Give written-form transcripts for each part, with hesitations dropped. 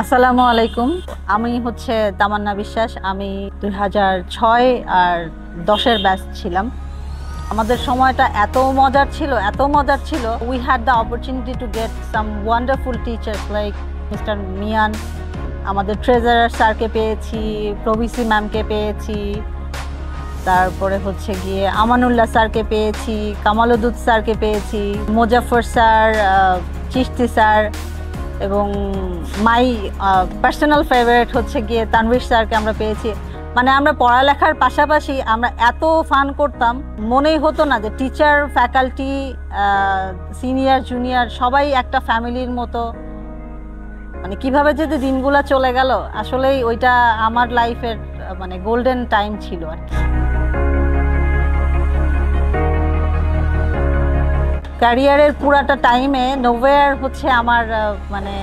আসসালামু আলাইকুম। আমি হচ্ছে তামান্না বিশ্বাস। আমি 2006 আর 10-এর ব্যাচ ছিলাম। আমাদের সময়টা এত মজার ছিল। We had the opportunity to get some wonderful teachers like mister Mian. আমাদের ট্রেজারার স্যারকে পেয়েছি, প্রভিসি ম্যামকে পেয়েছি, তারপরে হচ্ছে গিয়ে আমানুল্লাহ স্যারকে পেয়েছি, কামালুদ্দিন স্যারকে পেয়েছি, মোজাফফর স্যার, চিশতি স্যার এবং মাই পার্সোনাল ফেভারিট হচ্ছে গিয়ে তানভীর স্যারকে আমরা পেয়েছি। মানে আমরা পড়ালেখার পাশাপাশি আমরা এত ফান করতাম, মনেই হতো না যে টিচার, ফ্যাকাল্টি, সিনিয়র জুনিয়র সবাই একটা ফ্যামিলির মতো। মানে কিভাবে যদি দিনগুলো চলে গেল, আসলেই ওইটা আমার লাইফের মানে গোল্ডেন টাইম ছিল আর কি। ক্যারিয়ারের পুরাটা টাইমে নোভেয়ার হচ্ছে আমার মানে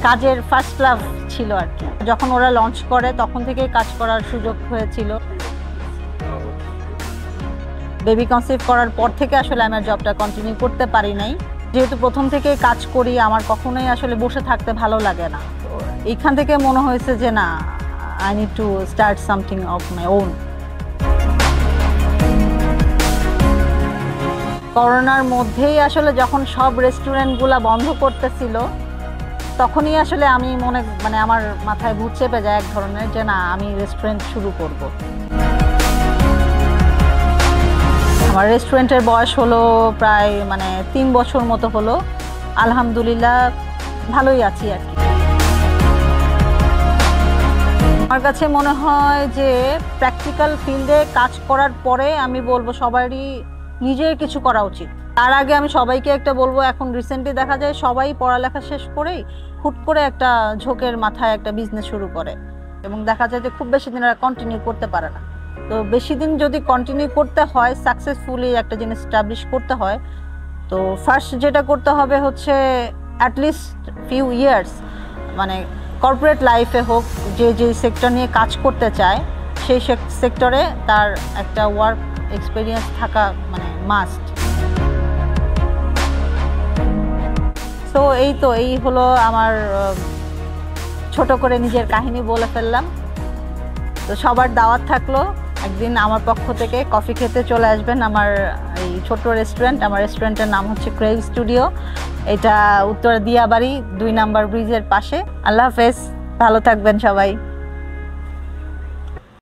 কাজের ফার্স্ট লাভ ছিল আর কি। যখন ওরা লঞ্চ করে তখন থেকেই কাজ করার সুযোগ হয়েছিল। বেবি কনসিভ করার পর থেকে আসলে আমার জবটা কন্টিনিউ করতে পারি নাই, যেহেতু প্রথম থেকেই কাজ করি। আমার কখনোই আসলে বসে থাকতে ভালো লাগে না। তো এইখান থেকে মনে হয়েছে যে না, I need to start something of my own. করোনার মধ্যেই আসলে যখন সব রেস্টুরেন্টগুলো বন্ধ করতেছিল, তখনই আসলে আমি মানে আমার মাথায় ভূত চেপে যায় এক ধরনের, যে না, আমি রেস্টুরেন্ট শুরু করব। আমার রেস্টুরেন্টের বয়স হলো প্রায় 3 বছর মতো হলো। আলহামদুলিল্লাহ ভালোই আছি আর কি। আমার কাছে মনে হয় যে প্র্যাকটিক্যাল ফিল্ডে কাজ করার পরে আমি বলবো সবারই নিজের কিছু করা উচিত। তার আগে আমি সবাইকে একটা বলবো, এখন রিসেন্টলি দেখা যায় সবাই পড়ালেখা শেষ করেই হুট করে একটা ঝোঁকের মাথায় একটা বিজনেস শুরু করে, এবং দেখা যায় যে খুব বেশি দিন কন্টিনিউ করতে পারে না। তো বেশি দিন যদি কন্টিনিউ করতে হয়, সাকসেসফুলি একটা জিনিস এস্টাবলিশ করতে হয়, তো ফার্স্ট যেটা করতে হবে হচ্ছে অ্যাটলিস্ট ফিউ ইয়ার্স, মানে কর্পোরেট লাইফে হোক, যে সেক্টর নিয়ে কাজ করতে চায় সেই সেক্টরে তার একটা ওয়ার্ক এক্সপিরিয়েন্স থাকা মানে মাস্ট। তো এই হলো আমার ছোট করে নিজের কাহিনী বলে ফেললাম। তো সবার দাওয়াত থাকলো, একদিন আমার পক্ষ থেকে কফি খেতে চলে আসবেন আমার এই ছোট রেস্টুরেন্ট। আমার রেস্টুরেন্টের নাম হচ্ছে ক্রেভ স্টুডিও। এটা উত্তরা দিয়াবাড়ি 2 নম্বর ব্রিজের পাশে। আল্লাহ হাফেজ, ভালো থাকবেন সবাই।